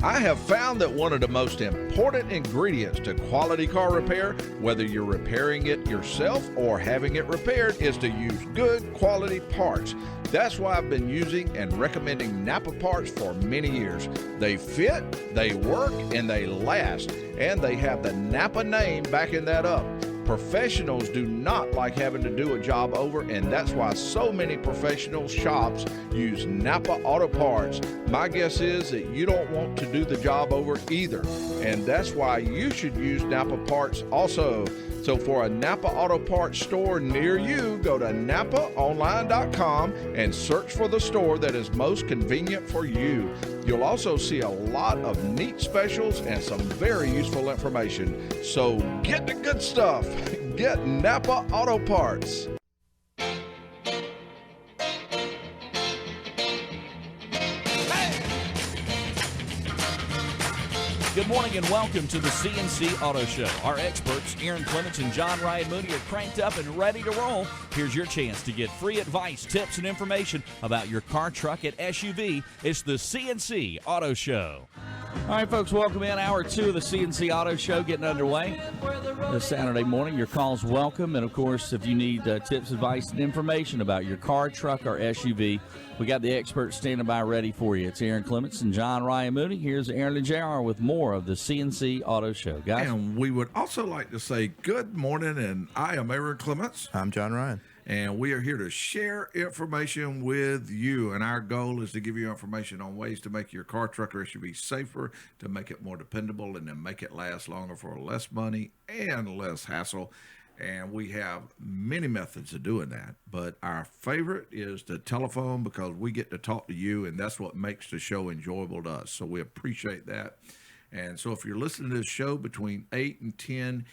I have found that one of the most important ingredients to quality car repair, whether you're repairing it yourself or having it repaired, is to use good quality parts. That's why I've been using and recommending Napa parts for many years. They fit, they work, and they last. And they have the Napa name backing that up. Professionals do not like having to do a job over, and that's why so many professional shops use Napa Auto Parts. My guess is that you don't want to do the job over either, and that's why you should use Napa Parts also. So for a Napa Auto Parts store near you, go to NapaOnline.com and search for the store that is most convenient for you. You'll also see a lot of neat specials and some very useful information. So get the good stuff. Get Napa Auto Parts. Good morning and welcome to the C Auto Show. Our experts, Aaron Clements and Ryan Mooney, are cranked up and ready to roll. Here's your chance to get free advice, tips, and information about your car, truck, and SUV. It's the C Auto Show. All right, folks, welcome in hour 2 of the C Auto Show getting underway this Saturday morning. Your call's welcome. And, of course, if you need tips, advice, and information about your car, truck, or SUV, we got the experts standing by ready for you. It's Aaron Clements and Ryan Mooney. Here's Aaron and JR with more of the C Auto Show. Guys? And we would also like to say good morning, and I am Aaron Clements. I'm John Ryan. And we are here to share information with you. And our goal is to give you information on ways to make your car, truck, or SUV safer, to make it more dependable, and to make it last longer for less money and less hassle. And we have many methods of doing that. But our favorite is the telephone, because we get to talk to you, and that's what makes the show enjoyable to us. So we appreciate that. And so if you're listening to this show between 8 and 10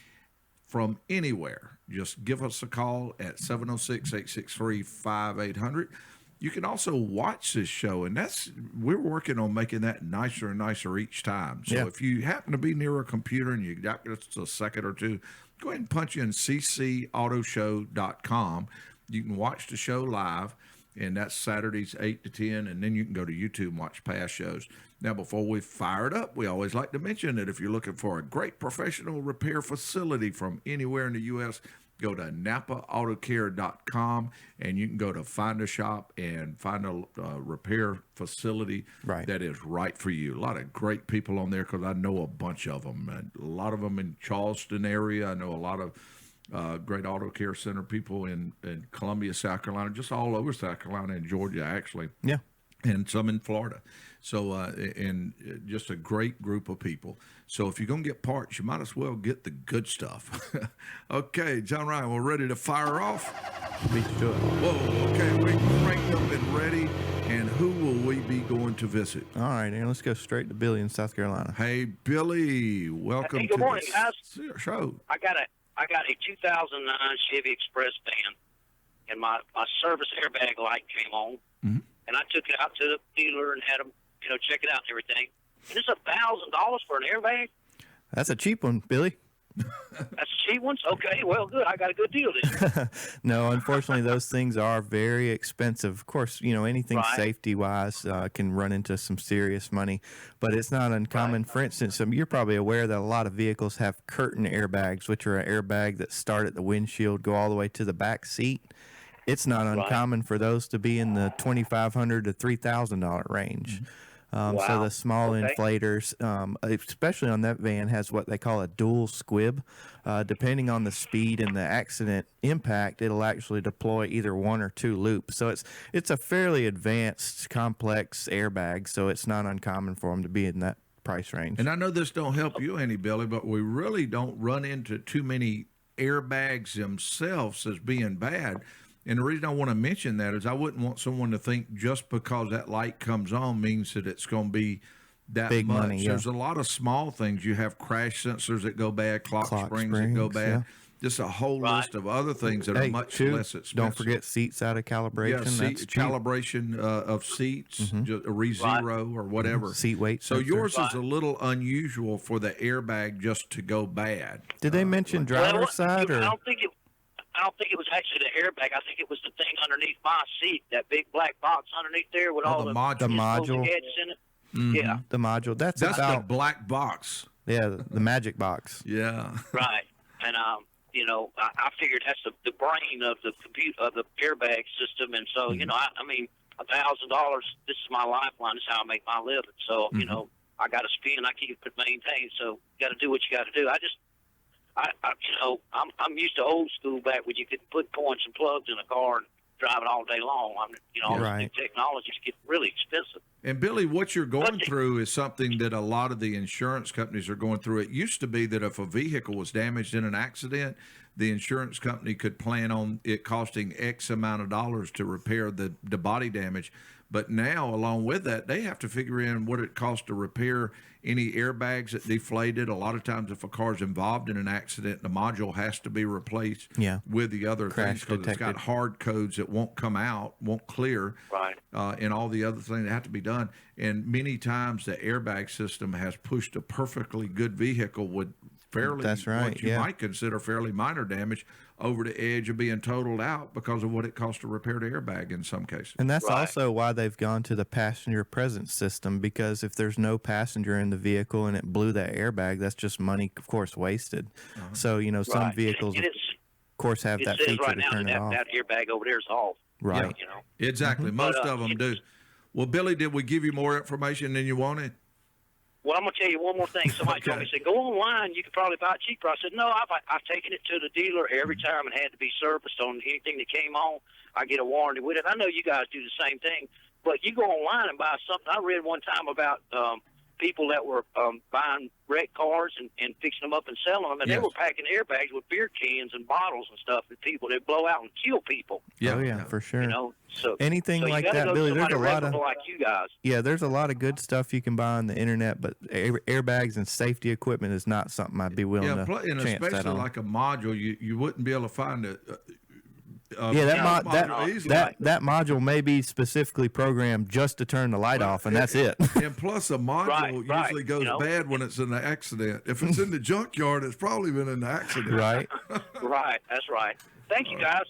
from anywhere, just give us a call at 706-863-5800. You can also watch this show, and we're working on making that nicer and nicer each time. So if you happen to be near a computer and you got just a second or two, go ahead and punch in CCAutoshow.com. You can watch the show live, and that's Saturdays 8 to 10, and then you can go to YouTube and watch past shows. Now, before we fire it up, we always like to mention that if you're looking for a great professional repair facility from anywhere in the U.S., go to NapaAutoCare.com, and you can go to Find a Shop and find a repair facility that is right for you. A lot of great people on there, because I know a bunch of them. And a lot of them in Charleston area. I know a lot of great auto care center people in Columbia, South Carolina, just all over South Carolina and Georgia, actually. Yeah. And some in Florida. So, and just a great group of people. So if you're going to get parts, you might as well get the good stuff. Okay, John Ryan, we're ready to fire off? Beat you to it. Whoa, okay, we're cranked up and ready. And who will we be going to visit? All right, Aaron, let's go straight to Billy in South Carolina. Hey, Billy, welcome good morning, guys. Show. I got a 2009 Chevy Express van, and my service airbag light came on, and I took it out to the dealer and had them, check it out and everything. And it's $1,000 for an airbag. That's a cheap one, Billy. That's cheap ones? Okay, well, good. I got a good deal then. No, unfortunately, those things are very expensive. Of course, anything safety-wise can run into some serious money, but it's not uncommon. For instance, you're probably aware that a lot of vehicles have curtain airbags, which are an airbag that start at the windshield, go all the way to the back seat. It's not uncommon for those to be in the $2,500 to $3,000 range. So the small inflators, especially on that van, has what they call a dual squib. Depending on the speed and the accident impact, it'll actually deploy either one or two loops. So it's a fairly advanced, complex airbag, so it's not uncommon for them to be in that price range. And I know this don't help you any, Billy, but we really don't run into too many airbags themselves as being bad. And the reason I want to mention that is I wouldn't want someone to think just because that light comes on means that it's going to be that big much. Money, There's a lot of small things. You have crash sensors that go bad, clock springs that go bad. Just a whole list of other things that are much less expensive. Don't forget seats out of calibration. Yeah, calibration of seats, just a re-zero or whatever. Seat weight So sensor. yours is a little unusual for the airbag just to go bad. Did they mention driver's side? Or? I don't think it was actually the airbag. I think it was the thing underneath my seat, that big black box underneath there with all the module. gadgets in it. Yeah. The module. That's the about black box. the magic box. Yeah. Right. And I figured that's the brain of the airbag system, and so I mean, $1,000. This is my lifeline. This is how I make my living. So I got to spend. I keep it maintained. So you got to do what you got to do. I'm used to old school back when you could put points and plugs in a car and drive it all day long. Right. The technologies get really expensive. And Billy, what you're going through is something that a lot of the insurance companies are going through. It used to be that if a vehicle was damaged in an accident, the insurance company could plan on it costing X amount of dollars to repair the body damage. But now, along with that, they have to figure in what it costs to repair any airbags that deflated. A lot of times, if a car's involved in an accident, the module has to be replaced with the other things because it's got hard codes that won't come out, won't clear, right? And all the other things that have to be done. And many times, the airbag system has pushed a perfectly good vehicle with fairly, what you might consider fairly minor damage over the edge of being totaled out because of what it costs to repair the airbag in some cases. And that's also why they've gone to the passenger presence system, because if there's no passenger in the vehicle and it blew that airbag, that's just money, of course, wasted. So, some vehicles, of course, have that feature to turn it off. That airbag over there is off. Right. Exactly. Most of them do. Well, Billy, did we give you more information than you wanted? Well, I'm going to tell you one more thing. Somebody told me, said, go online, you can probably buy it cheaper. I said, no, I've taken it to the dealer every time. It had to be serviced on anything that came on. I get a warranty with it. I know you guys do the same thing, but you go online and buy something. I read one time about people that were buying wrecked cars and fixing them up and selling them, and they were packing airbags with beer cans and bottles and stuff that people that blow out and kill people. Yeah, for sure. So anything like that, Billy. There's a lot of like you guys. Yeah, there's a lot of good stuff you can buy on the internet, but airbags and safety equipment is not something I'd be willing to chance that on. Especially like a module, you wouldn't be able to find it. That module may be specifically programmed just to turn the light off, and that's it. And plus, a module usually goes bad when it's in an accident. If it's in the junkyard, it's probably been in an accident. Right. Right. That's right. Thank you, guys.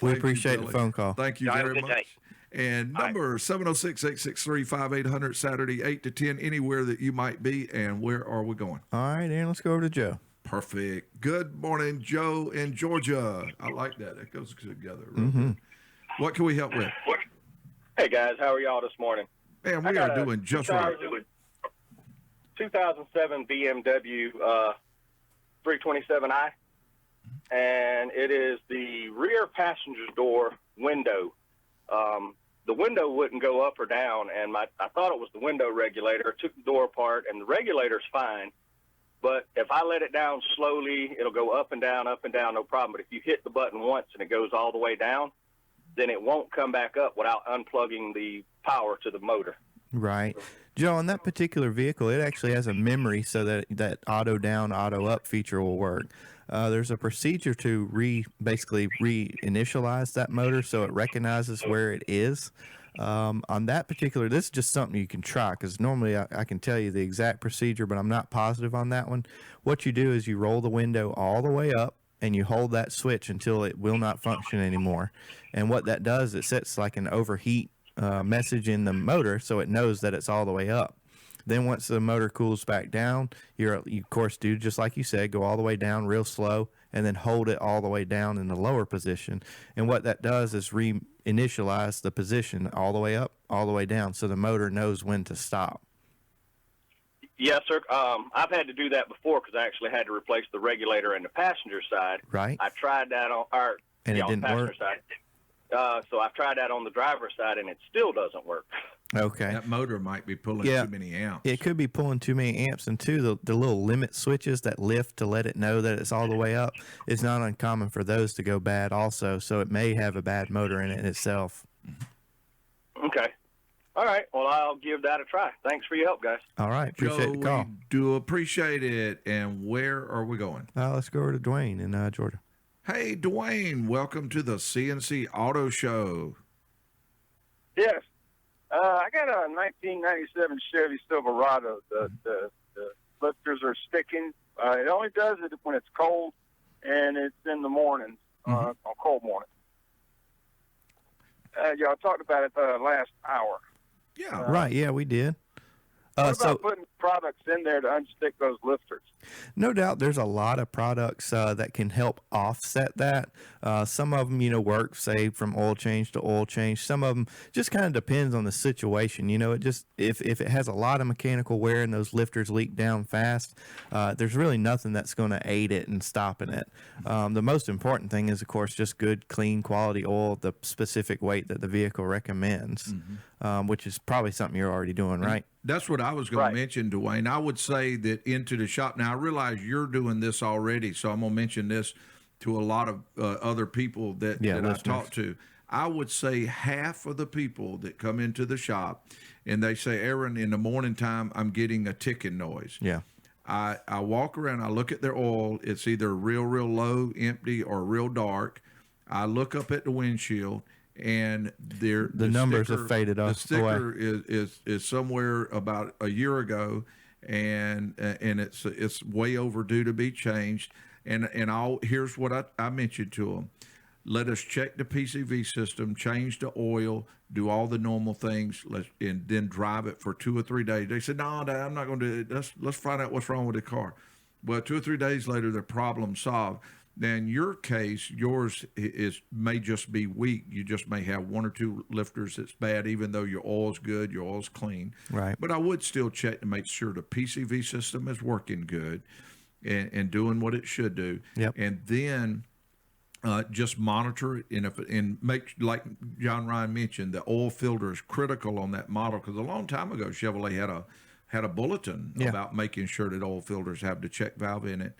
We appreciate the phone call. Thank you very much. Day. And number 706-863-5800, Saturday, 8 to 10, anywhere that you might be. And where are we going? All right, Aaron, let's go over to Joe. Perfect. Good morning, Joe in Georgia. I like that. That goes together. Good. What can we help with? Hey, guys. How are y'all this morning? Man, we are doing just right. 2007 BMW 327i, and it is the rear passenger door window. The window wouldn't go up or down, and I thought it was the window regulator. I took the door apart, and the regulator's fine. But if I let it down slowly, it'll go up and down, no problem. But if you hit the button once and it goes all the way down, then it won't come back up without unplugging the power to the motor. Right. Joe, on that particular vehicle, it actually has a memory so that auto down, auto up feature will work. There's a procedure to basically reinitialize that motor so it recognizes where it is. On that particular, this is just something you can try, because normally I can tell you the exact procedure, but I'm not positive on that one. What you do is you roll the window all the way up and you hold that switch until it will not function anymore. And what that does, it sets like an overheat message in the motor so it knows that it's all the way up. Then once the motor cools back down, you of course do just like you said, go all the way down real slow and then hold it all the way down in the lower position. And what that does is reinitialize the position all the way up, all the way down, so the motor knows when to stop. Yes, sir. I've had to do that before because I actually had to replace the regulator in the passenger side. Right. I tried that on it didn't the passenger work. Side. So I've tried that on the driver's side, and it still doesn't work. Okay. That motor might be pulling too many amps. It could be pulling too many amps, and too, the little limit switches that lift to let it know that it's all the way up, it's not uncommon for those to go bad also, so it may have a bad motor in it itself. Okay. All right. Well, I'll give that a try. Thanks for your help, guys. All right. Appreciate the call. We do appreciate it. And where are we going? Let's go over to Dwayne in Georgia. Hey, Dwayne. Welcome to the C Auto Show. Yes. I got a 1997 Chevy Silverado. The lifters are sticking. It only does it when it's cold, and it's in the mornings, on cold mornings. Y'all talked about it last hour. Yeah. Right, yeah, we did. What about putting products in there to unstick those lifters? No doubt there's a lot of products that can help offset that. Some of them, work, say, from oil change to oil change. Some of them just kind of depends on the situation. It just, if it has a lot of mechanical wear and those lifters leak down fast, there's really nothing that's going to aid it in stopping it. The most important thing is, of course, just good, clean, quality oil, the specific weight that the vehicle recommends, which is probably something you're already doing, right? That's what I was going to mention, Dwayne. I would say that into the shop. Now, I realize you're doing this already, so I'm going to mention this to a lot of other people that I talk to. I would say half of the people that come into the shop and they say, Aaron, in the morning time, I'm getting a ticking noise. Yeah. I walk around, I look at their oil. It's either real low, empty, or real dark. I look up at the windshield, and the numbers sticker, have faded off. The sticker is somewhere about a year ago, and it's way overdue to be changed. And here's what I mentioned to them: let us check the PCV system, change the oil, do all the normal things, and then drive it for 2 or 3 days. They said, "No, Dad, I'm not going to do it. Let's find out what's wrong with the car." Well, 2 or 3 days later, the problem solved. Now, in your case, yours may just be weak. You just may have 1 or 2 lifters that's bad, even though your oil's good, your oil's clean. Right. But I would still check to make sure the PCV system is working good and doing what it should do. Yep. And then just monitor it, and make, like John Ryan mentioned, the oil filter is critical on that model, because a long time ago Chevrolet had a bulletin about making sure that oil filters have the check valve in it.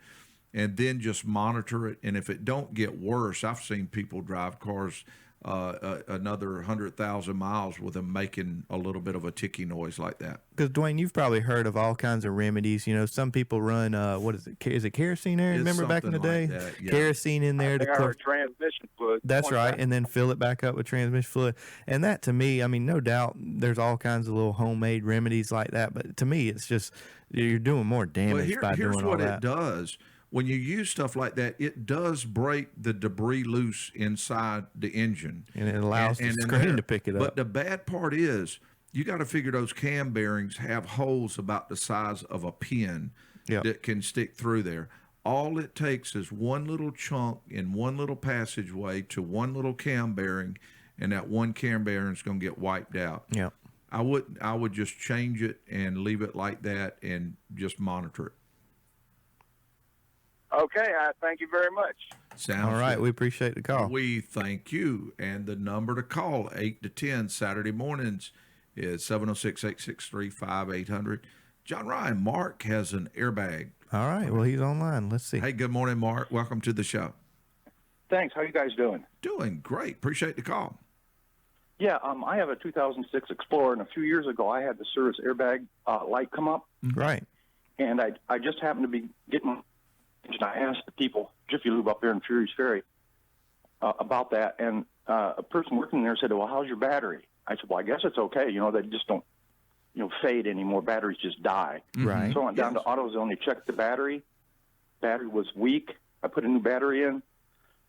And then just monitor it. And if it don't get worse, I've seen people drive cars another 100,000 miles with them making a little bit of a ticky noise like that. Because, Dwayne, you've probably heard of all kinds of remedies. Some people run, what is it? Is it kerosene there? Remember back in the day? Like that, yeah. Kerosene in there. Transmission fluid. That's right. And then fill it back up with transmission fluid. And that, to me, no doubt there's all kinds of little homemade remedies like that. But to me, it's just you're doing more damage by doing all that. Here's what it does. When you use stuff like that, it does break the debris loose inside the engine. And it allows the screen to pick it up. But the bad part is you got to figure those cam bearings have holes about the size of a pin that can stick through there. All it takes is one little chunk in one little passageway to one little cam bearing, and that one cam bearing is going to get wiped out. Yeah. I would just change it and leave it like that and just monitor it. Okay, I thank you very much. Sounds all right. good. We appreciate the call. We thank you. And the number to call 8 to 10 Saturday mornings is 706-863-5800. John Ryan, Mark has an airbag. All right. Well, he's online. Let's see. Hey, good morning, Mark. Welcome to the show. Thanks. How you guys doing? Doing great. Appreciate the call. Yeah, I have a 2006 Explorer, and a few years ago I had the service airbag light come up. Right. And I just happened to be getting. And I asked the people, Jiffy Lube up there in Furious Ferry, about that, and a person working there said, "Well, how's your battery?" I said, "Well, I guess it's okay. They just don't, fade anymore. Batteries just die." Right. So I went down to AutoZone. They checked the battery. Battery was weak. I put a new battery in.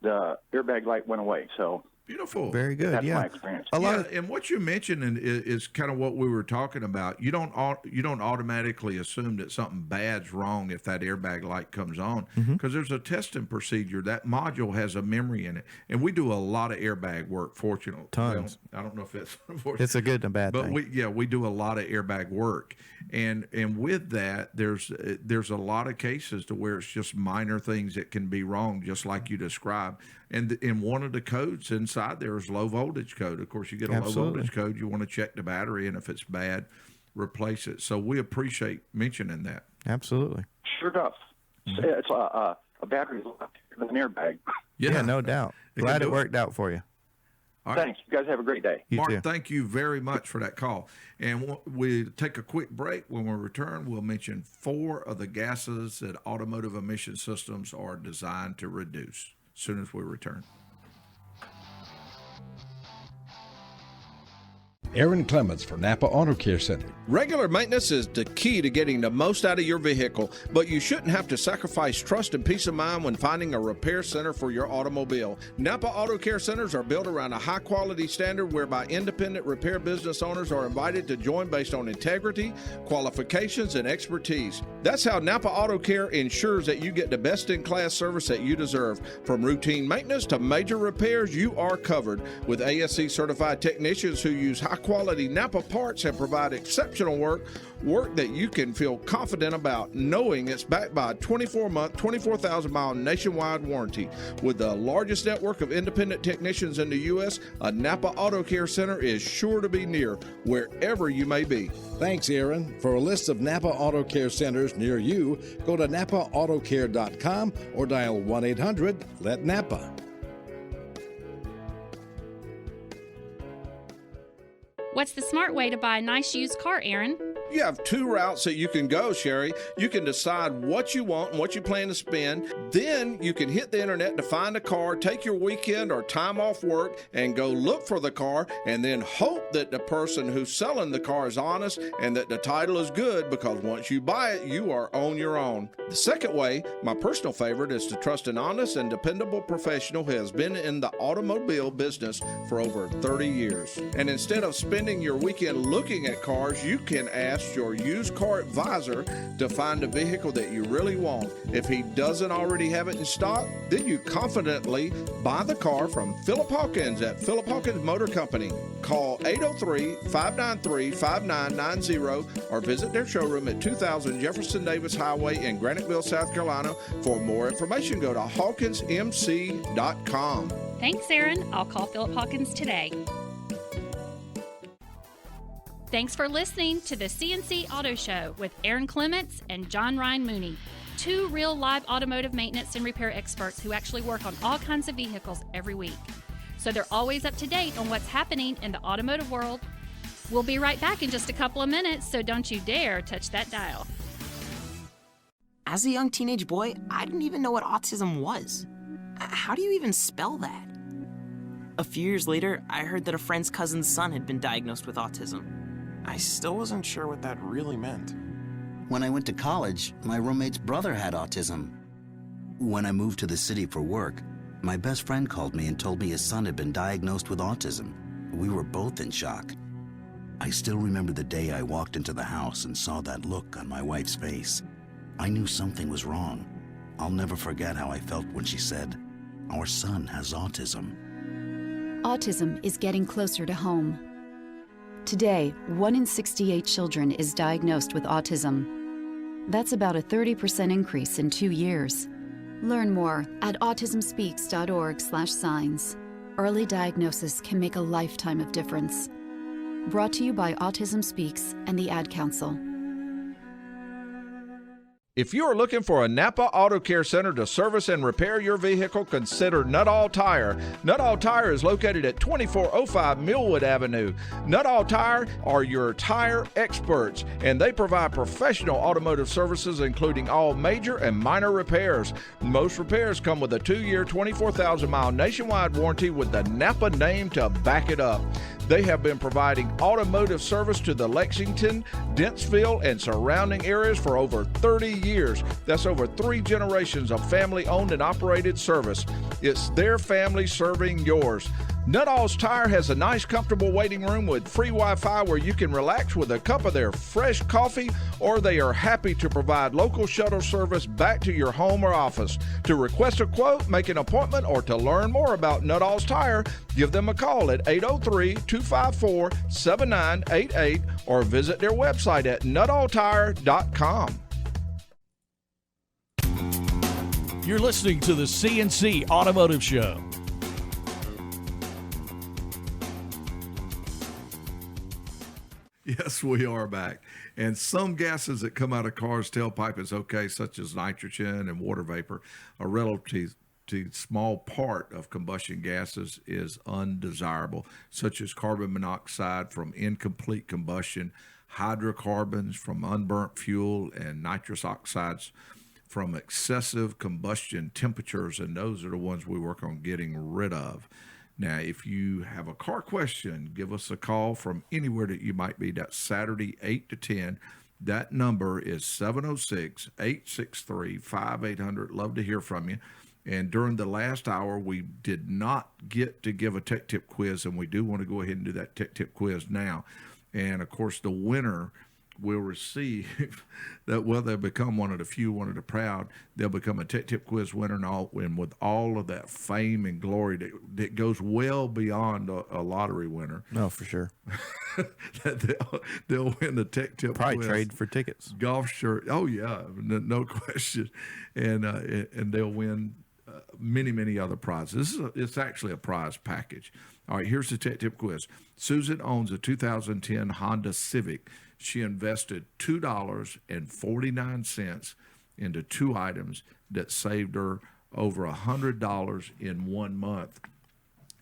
The airbag light went away. So beautiful. Very good. That's my experience. And what you mentioned is kind of what we were talking about. You don't automatically assume that something bad's wrong if that airbag light comes on, because there's a testing procedure. That module has a memory in it, and we do a lot of airbag work. Fortunately, tons. Well, I don't know if it's it's a good and a bad but thing. we do a lot of airbag work, and with that, there's a lot of cases to where it's just minor things that can be wrong, just like you described. And in one of the codes inside there is low voltage code. Of course, you get a low voltage code, you want to check the battery, and if it's bad, replace it. So we appreciate mentioning that. Absolutely. Sure enough. It's a battery than an airbag. Yeah, no doubt. Glad it worked out for you. All right. Thanks. You guys have a great day. You Mark, too. thank you very much for that call. And we take a quick break. When we return, we'll mention 4 of the gases that automotive emission systems are designed to reduce. As soon as we return. Aaron Clements for Napa Auto Care Center. Regular maintenance is the key to getting the most out of your vehicle, but you shouldn't have to sacrifice trust and peace of mind when finding a repair center for your automobile. Napa Auto Care Centers are built around a high-quality standard whereby independent repair business owners are invited to join based on integrity, qualifications, and expertise. That's how Napa Auto Care ensures that you get the best-in-class service that you deserve. From routine maintenance to major repairs, you are covered with ASC-certified technicians who use high-quality Napa parts and provide exceptional work that you can feel confident about, knowing it's backed by a 24-month, 24,000-mile nationwide warranty. With the largest network of independent technicians in the U.S., a Napa Auto Care Center is sure to be near wherever you may be. Thanks, Aaron. For a list of Napa Auto Care Centers near you, go to NapaAutoCare.com or dial 1-800-LET-NAPA. What's the smart way to buy a nice used car, Aaron? You have two routes that you can go, Sherry. You can decide what you want and what you plan to spend. Then you can hit the internet to find a car, take your weekend or time off work, and go look for the car, and then hope that the person who's selling the car is honest and that the title is good, because once you buy it, you are on your own. The second way, my personal favorite, is to trust an honest and dependable professional who has been in the automobile business for over 30 years. And instead of spending your weekend looking at cars, you can ask your used car advisor to find a vehicle that you really want. If he doesn't already have it in stock, then you confidently buy the car from Philip Hawkins at Philip Hawkins Motor Company. Call 803-593-5990 or visit their showroom at 2000 Jefferson Davis Highway in Graniteville, South Carolina. For more information, go to hawkinsmc.com. Thanks, Aaron. I'll call Philip Hawkins today. Thanks for listening to the C Auto Show with Aaron Clements and Ryan Mooney, two real live automotive maintenance and repair experts who actually work on all kinds of vehicles every week. So they're always up to date on what's happening in the automotive world. We'll be right back in just a couple of minutes, so don't you dare touch that dial. As a young teenage boy, I didn't even know what autism was. How do you even spell that? A few years later, I heard that a friend's cousin's son had been diagnosed with autism. I still wasn't sure what that really meant. When I went to college, my roommate's brother had autism. When I moved to the city for work, my best friend called me and told me his son had been diagnosed with autism. We were both in shock. I still remember the day I walked into the house and saw that look on my wife's face. I knew something was wrong. I'll never forget how I felt when she said, "Our son has autism." Autism is getting closer to home. Today, 1 in 68 children is diagnosed with autism. That's about a 30% increase in 2 years. Learn more at autismspeaks.org/signs. Early diagnosis can make a lifetime of difference. Brought to you by Autism Speaks and the Ad Council. If you are looking for a Napa Auto Care Center to service and repair your vehicle, consider Nuttall Tire. Nuttall Tire is located at 2405 Millwood Avenue. Nuttall Tire are your tire experts, and they provide professional automotive services, including all major and minor repairs. Most repairs come with a 2-year, 24,000-mile nationwide warranty with the Napa name to back it up. They have been providing automotive service to the Lexington, Dentsville, and surrounding areas for over 30 years. That's over 3 generations of family-owned and operated service. It's their family serving yours. Nuttall's Tire has a nice, comfortable waiting room with free Wi-Fi where you can relax with a cup of their fresh coffee, or they are happy to provide local shuttle service back to your home or office. To request a quote, make an appointment, or to learn more about Nuttall's Tire, give them a call at 803-254-7988 or visit their website at nuttalltire.com. You're listening to the C Automotive Show. Yes, we are back. And some gases that come out of cars' tailpipe is okay, such as nitrogen and water vapor. A relatively small part of combustion gases is undesirable, such as carbon monoxide from incomplete combustion, hydrocarbons from unburnt fuel, and nitrous oxides from excessive combustion temperatures, and those are the ones we work on getting rid of. Now, if you have a car question, give us a call from anywhere that you might be. That's Saturday, 8 to 10. That number is 706-863-5800. Love to hear from you. And during the last hour, we did not get to give a tech tip quiz, and we do want to go ahead and do that tech tip quiz now. And, of course, the winner will receive that. Well, they'll become one of the few, one of the proud. They'll become a tech tip quiz winner, and with all of that fame and glory that goes well beyond a lottery winner. No, for sure. they'll win the tech tip probably quiz. Trade for tickets, golf shirt. Oh yeah, no question. And they'll win many other prizes. It's actually a prize package. All right, here's the tech tip quiz. Susan owns a 2010 Honda Civic. She invested $2.49 into 2 items that saved her over $100 in 1 month.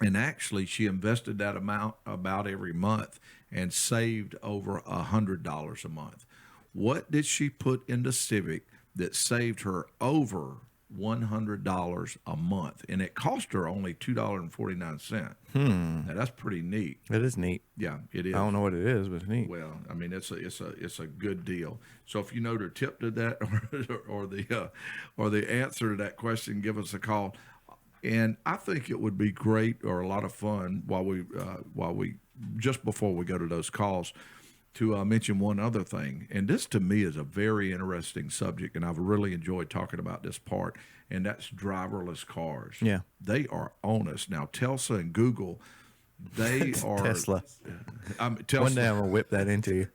And actually, she invested that amount about every month and saved over $100 a month. What did she put into Civic that saved her over $100 a month? And it cost her only $2.49. Now, that's pretty neat. It is neat. Yeah, it is. I don't know what it is, but it's neat. Well, I mean, it's a good deal. So if you know the tip to that or the answer to that question, give us a call. And I think it would be great or a lot of fun while we just before we go to those calls to mention one other thing. And this to me is a very interesting subject, and I've really enjoyed talking about this part, and that's driverless cars. Yeah. They are on us. Now, Tesla and Google, they are Tesla. Tesla. One day I'm going to whip that into you.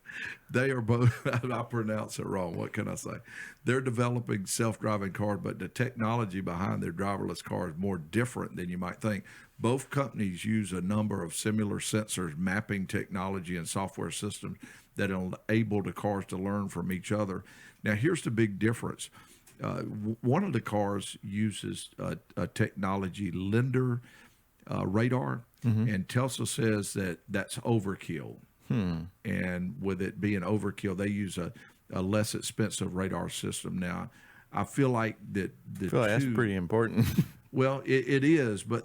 They are both, I pronounce it wrong. What can I say? They're developing self-driving cars, but the technology behind their driverless cars is more different than you might think. Both companies use a number of similar sensors, mapping technology, and software systems that enable the cars to learn from each other. Now, here's the big difference. One of the cars uses a technology, Linder radar, and Tesla says that that's overkill. And with it being overkill, they use a less expensive radar system. Now, I feel like that that's pretty important. Well, it is, but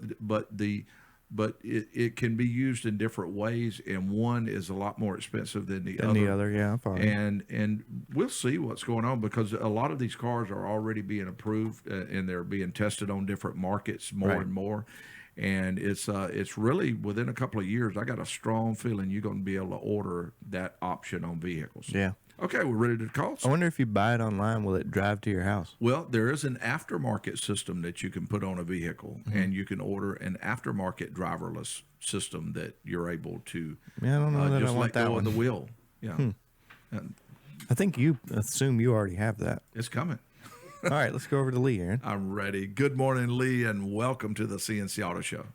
it can be used in different ways, and one is a lot more expensive than the other. Yeah, probably. And we'll see what's going on, because a lot of these cars are already being approved and they're being tested on different markets more and more. And it's really within a couple of years. I got a strong feeling you're going to be able to order that option on vehicles. Yeah. Okay, we're ready to call. I wonder if you buy it online, will it drive to your house? Well, there is an aftermarket system that you can put on a vehicle, and you can order an aftermarket driverless system that you're able to I don't know that just I want let that go one. of the wheel. Yeah. And I think you assume you already have that. it's coming. All right, let's go over to Lee, Aaron. I'm ready. Good morning, Lee, and welcome to the CNC Auto Show.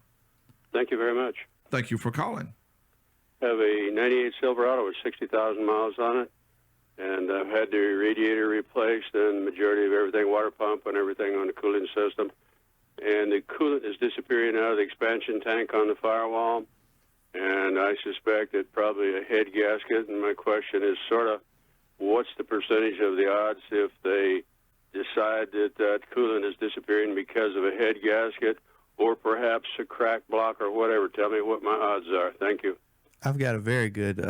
Thank you very much. Thank you for calling. I have a 98 Silverado with 60,000 miles on it, and I've had the radiator replaced and majority of everything, water pump and everything on the cooling system. And the coolant is disappearing out of the expansion tank on the firewall, and I suspect it's probably a head gasket. And my question is sort of, what's the percentage of the odds if they decide that coolant is disappearing because of a head gasket or perhaps a crack block or whatever? Tell me what my odds are. Thank you. I've got a very good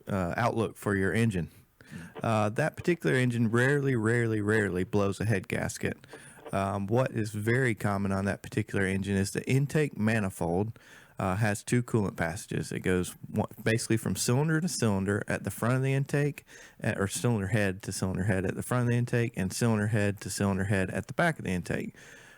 outlook for your engine. That particular engine rarely blows a head gasket. What is very common on that particular engine is the intake manifold has 2 coolant passages. It goes basically from cylinder to cylinder at the front of the intake, or cylinder head to cylinder head at the front of the intake, and cylinder head to cylinder head at the back of the intake.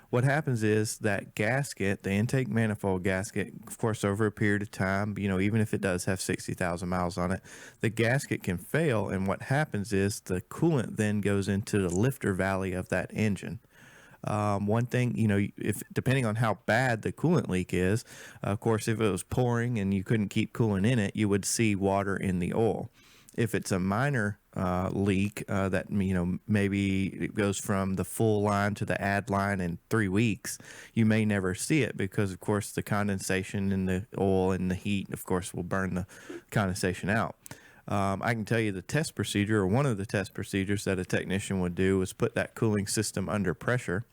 What happens is that gasket, the intake manifold gasket, of course, over a period of time, even if it does have 60,000 miles on it, the gasket can fail, and what happens is the coolant then goes into the lifter valley of that engine. One thing, if depending on how bad the coolant leak is, of course, if it was pouring and you couldn't keep coolant in it, you would see water in the oil. If it's a minor leak that, maybe it goes from the full line to the add line in 3 weeks, you may never see it because, of course, the condensation in the oil and the heat, of course, will burn the condensation out. I can tell you the test procedure, or one of the test procedures that a technician would do, is put that cooling system under pressure.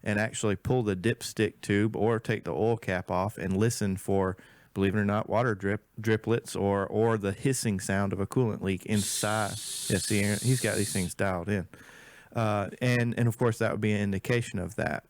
and actually pull the dipstick tube or take the oil cap off and listen for, believe it or not, water driplets or the hissing sound of a coolant leak inside. Yeah, see, Aaron, he's got these things dialed in. And of course, that would be an indication of that.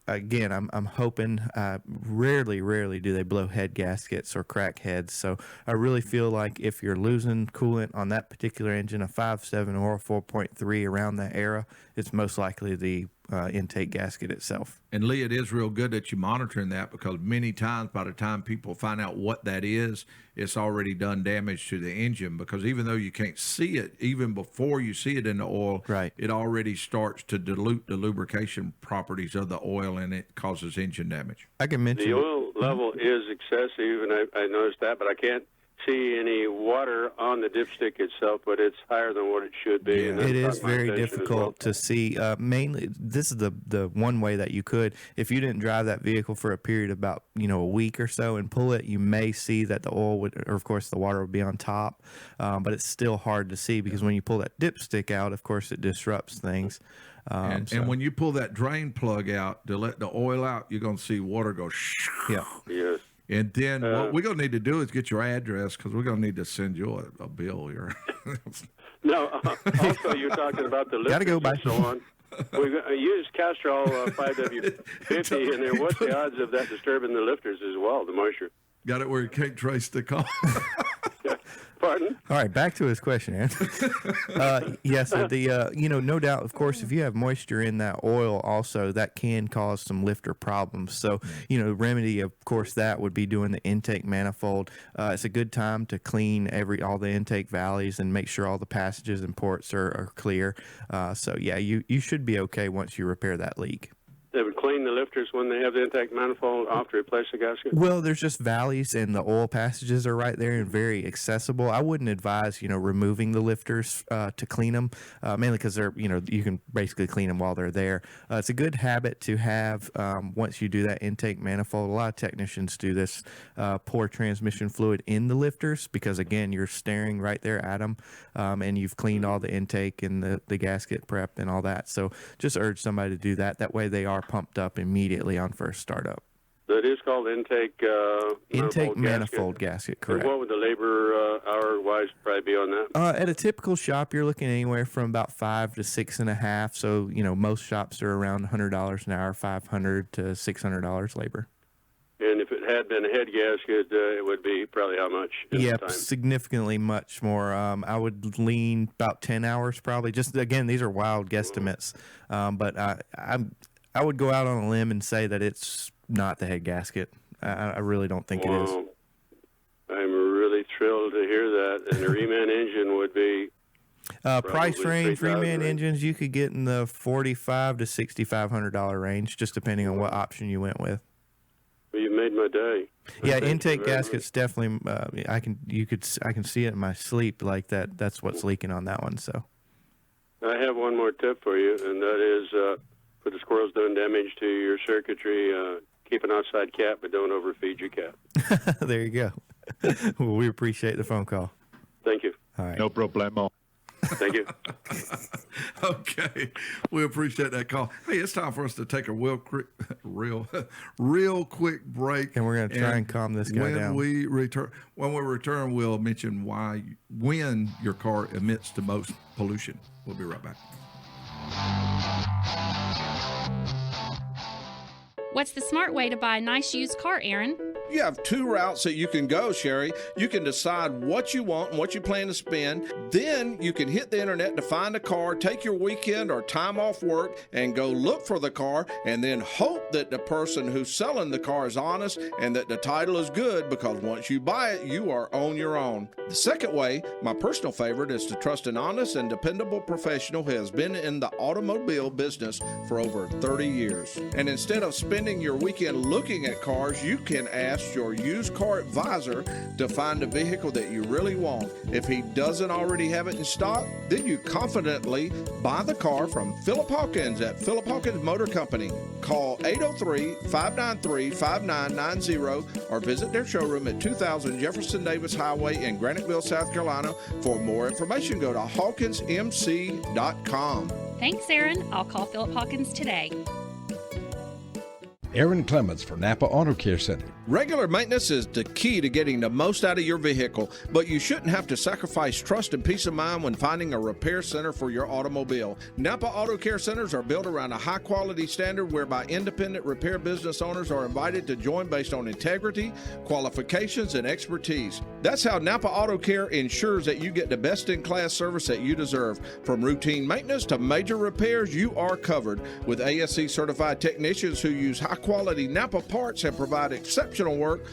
Again, I'm hoping, rarely do they blow head gaskets or crack heads. So I really feel like if you're losing coolant on that particular engine, a 5.7 or a 4.3 around that era, it's most likely the intake gasket itself. And Lee, it is real good that you're monitoring that, because many times by the time people find out what that is, it's already done damage to the engine, because even though you can't see it, even before you see it in the oil, right, it already starts to dilute the lubrication properties of the oil, and it causes engine damage. I can mention the oil level is excessive, and I noticed that, but I can't see any water on the dipstick itself, but it's higher than what it should be. Yeah, and it is very difficult to see. Mainly, this is the one way that you could, if you didn't drive that vehicle for a period of about a week or so and pull it, you may see that the oil would, or of course the water would be on top, but it's still hard to see because when you pull that dipstick out, of course it disrupts things. And when you pull that drain plug out to let the oil out, you're going to see water go yeah. Yes. And then what we're going to need to do is get your address, because we're going to need to send you a bill here. No, also you're talking about the lifters and so on. We use Castrol 5W50, and then what's the odds of that disturbing the lifters as well, the moisture? Got it where you can't trace the call. Pardon? All right, back to his question, Aaron. Yes, no doubt, of course, if you have moisture in that oil also, that can cause some lifter problems. So, remedy, of course, that would be doing the intake manifold. It's a good time to clean all the intake valleys and make sure all the passages and ports are clear. So, yeah, you should be okay once you repair that leak. They would clean the lifters when they have the intake manifold off to replace the gasket? Well, there's just valleys, and the oil passages are right there and very accessible. I wouldn't advise, removing the lifters to clean them, mainly because they're, you can basically clean them while they're there. It's a good habit to have once you do that intake manifold. A lot of technicians do this, pour transmission fluid in the lifters because, again, you're staring right there at them, and you've cleaned all the intake and the gasket prep and all that. So just urge somebody to do that. That way they are pumped up immediately on first startup. That is called intake manifold gasket, correct. And what would the labor hour-wise probably be on that? At a typical shop, you're looking anywhere from about 5 to 6.5. So, most shops are around $100 an hour, $500 to $600 labor. And if it had been a head gasket, it would be probably how much? Yeah, significantly much more. I would lean about 10 hours probably. Just, again, these are wild guesstimates. But I would go out on a limb and say that it's not the head gasket. I really don't think it is. I'm really thrilled to hear that. And the reman engine would be price range, reman range. engines you could get in the $4,500 to $6,500 range, just depending on what option you went with. Well, you made my day. Yeah, intake gaskets definitely. I can see it in my sleep like that. That's what's leaking on that one. So I have one more tip for you, and that is for the squirrels doing damage to your circuitry, keep an outside cap, but don't overfeed your cap. There you go. Well, we appreciate the phone call. Thank you. All right. No problemo. Thank you. Okay, we appreciate that call. Hey, it's time for us to take a real quick break, and we're going to try and calm this guy down. When we return, we'll mention when your car emits the most pollution. We'll be right back. What's the smart way to buy a nice used car, Aaron? You have two routes that you can go, Sherry. You can decide what you want and what you plan to spend. Then you can hit the internet to find a car, take your weekend or time off work, and go look for the car, and then hope that the person who's selling the car is honest and that the title is good, because once you buy it, you are on your own. The second way, my personal favorite, is to trust an honest and dependable professional who has been in the automobile business for over 30 years. And instead of spending your weekend looking at cars, you can ask your used car advisor to find a vehicle that you really want. If he doesn't already have it in stock, then you confidently buy the car from Philip Hawkins at Philip Hawkins Motor Company. Call 803-593-5990 or visit their showroom at 2000 Jefferson Davis Highway in Graniteville, South Carolina. For more information, go to hawkinsmc.com. Thanks, Aaron. I'll call Philip Hawkins today. Aaron Clements for Napa Auto Care Center. Regular maintenance is the key to getting the most out of your vehicle, but you shouldn't have to sacrifice trust and peace of mind when finding a repair center for your automobile. Napa Auto Care Centers are built around a high-quality standard whereby independent repair business owners are invited to join based on integrity, qualifications, and expertise. That's how Napa Auto Care ensures that you get the best-in-class service that you deserve. From routine maintenance to major repairs, you are covered with ASE-certified technicians who use high-quality Napa parts and provide exceptional work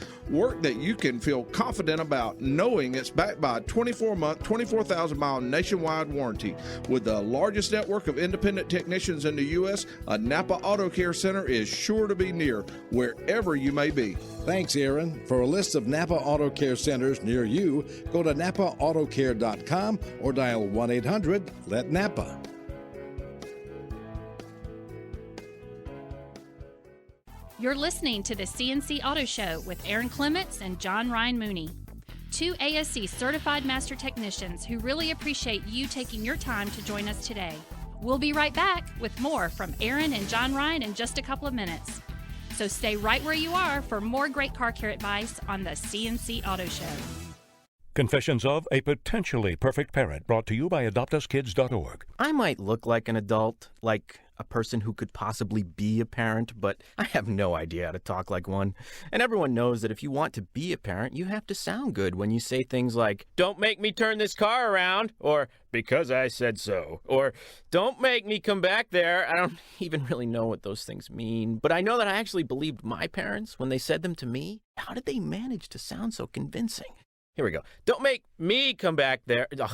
that you can feel confident about, knowing it's backed by a 24-month, 24,000-mile nationwide warranty. With the largest network of independent technicians in the U.S., a Napa Auto Care Center is sure to be near wherever you may be. Thanks, Aaron. For a list of Napa Auto Care Centers near you, go to NapaAutoCare.com or dial 1-800-LET-NAPA. You're listening to the CNC Auto Show with Aaron Clements and John Ryan Mooney, two ASE certified master technicians who really appreciate you taking your time to join us today. We'll be right back with more from Aaron and John Ryan in just a couple of minutes. So stay right where you are for more great car care advice on the CNC Auto Show. Confessions of a Potentially Perfect Parent, brought to you by AdoptUsKids.org. I might look like an adult, like a person who could possibly be a parent, but I have no idea how to talk like one. And everyone knows that if you want to be a parent, you have to sound good when you say things like, "Don't make me turn this car around," or "because I said so," or "Don't make me come back there." I don't even really know what those things mean, but I know that I actually believed my parents when they said them to me. How did they manage to sound so convincing? Here we go. "Don't make me come back there." Ugh, no,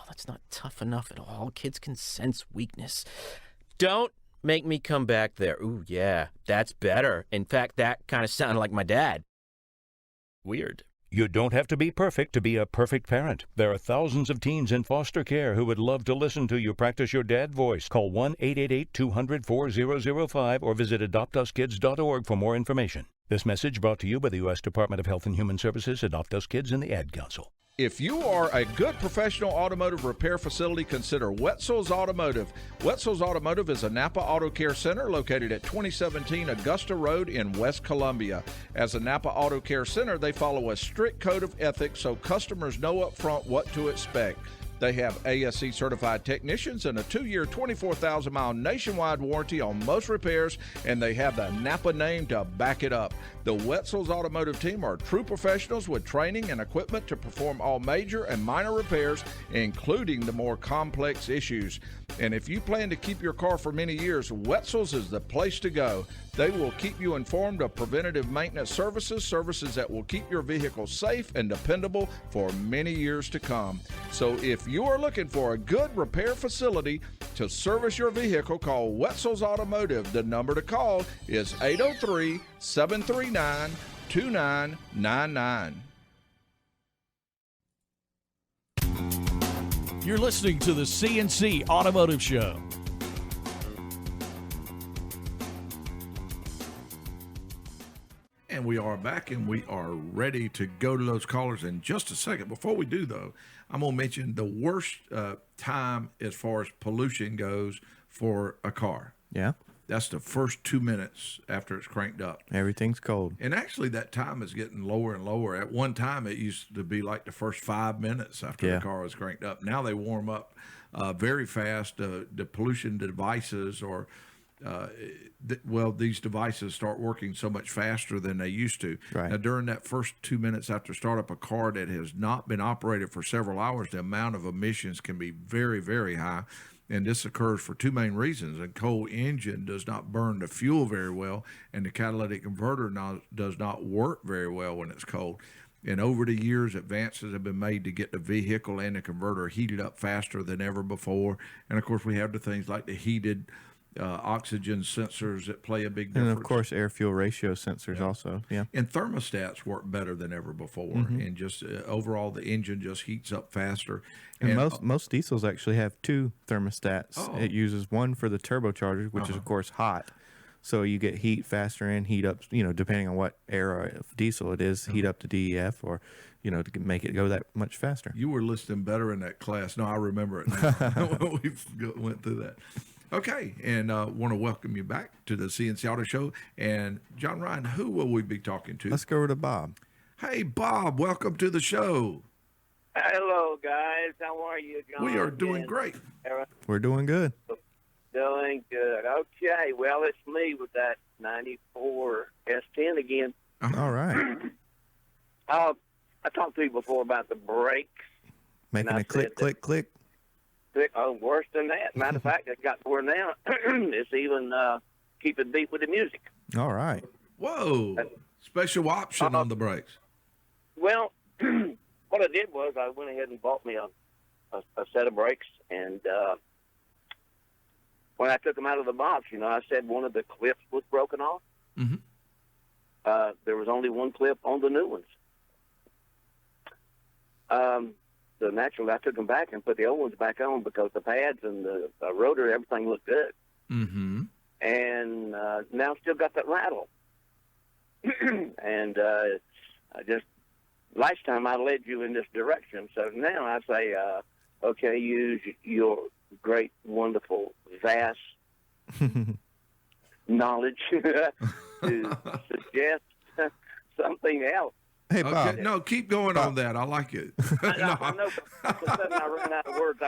that's not tough enough at all. Kids can sense weakness. "Don't make me come back there." Ooh, yeah, that's better. In fact, that kind of sounded like my dad. Weird. You don't have to be perfect to be a perfect parent. There are thousands of teens in foster care who would love to listen to you practice your dad voice. Call 1-888-200-4005 or visit AdoptUsKids.org for more information. This message brought to you by the U.S. Department of Health and Human Services, Adopt Us Kids, and the Ad Council. If you are a good professional automotive repair facility, consider Wetzel's Automotive. Wetzel's Automotive is a Napa Auto Care Center located at 2017 Augusta Road in West Columbia. As a Napa Auto Care Center, they follow a strict code of ethics so customers know up front what to expect. They have ASE certified technicians and a 2-year, 24,000-mile nationwide warranty on most repairs, and they have the Napa name to back it up. The Wetzel's Automotive team are true professionals with training and equipment to perform all major and minor repairs, including the more complex issues. And if you plan to keep your car for many years, Wetzel's is the place to go. They will keep you informed of preventative maintenance services that will keep your vehicle safe and dependable for many years to come. So if you are looking for a good repair facility to service your vehicle, call Wetzel's Automotive. The number to call is 803-739-2999. You're listening to the CNC Automotive Show. And we are back, and we are ready to go to those callers in just a second. Before we do, though, I'm going to mention the worst time as far as pollution goes for a car. Yeah. That's the first 2 minutes after it's cranked up. Everything's cold. And actually, that time is getting lower and lower. At one time, it used to be like the first 5 minutes after the car was cranked up. Now they warm up very fast. The pollution devices or these devices start working so much faster than they used to. Right. Now, during that first 2 minutes after startup, a car that has not been operated for several hours, the amount of emissions can be very, very high. And this occurs for two main reasons. A cold engine does not burn the fuel very well, and the catalytic converter does not work very well when it's cold. And over the years, advances have been made to get the vehicle and the converter heated up faster than ever before. And, of course, we have the things like the heated oxygen sensors that play a big difference. And, of course, air-fuel ratio sensors also, And thermostats work better than ever before. Mm-hmm. And just overall, the engine just heats up faster. And most diesels actually have two thermostats. Oh. It uses one for the turbocharger, which is, of course, hot. So you get heat faster and heat up, depending on what era of diesel it is, heat up to DEF or, to make it go that much faster. You were listening better in that class. No, I remember it now. We went through that. Okay, and want to welcome you back to the CNC Auto Show. And John Ryan, who will we be talking to? Let's go over to Bob. Hey, Bob, welcome to the show. Hello, guys. How are you, John? We are doing great. We're doing good. Doing good. Okay, well, it's me with that 94 S10 again. All right. I talked to you before about the brakes. Making a click, click, click. Oh, worse than that. Matter of fact, it got where now it's even keeping beat with the music. All right. Whoa. Special option on the brakes. Well, what I did was I went ahead and bought me a set of brakes, and when I took them out of the box, I said one of the clips was broken off. Mm-hmm. There was only one clip on the new ones. So naturally, I took them back and put the old ones back on because the pads and the rotor, everything looked good. Mm-hmm. And now I've still got that rattle. And I just, last time I led you in this direction. So now I say, okay, use your great, wonderful, vast knowledge to suggest something else. Hey, Bob. Okay, no, keep going on that. I like it. I know. All of a sudden I ran out of words.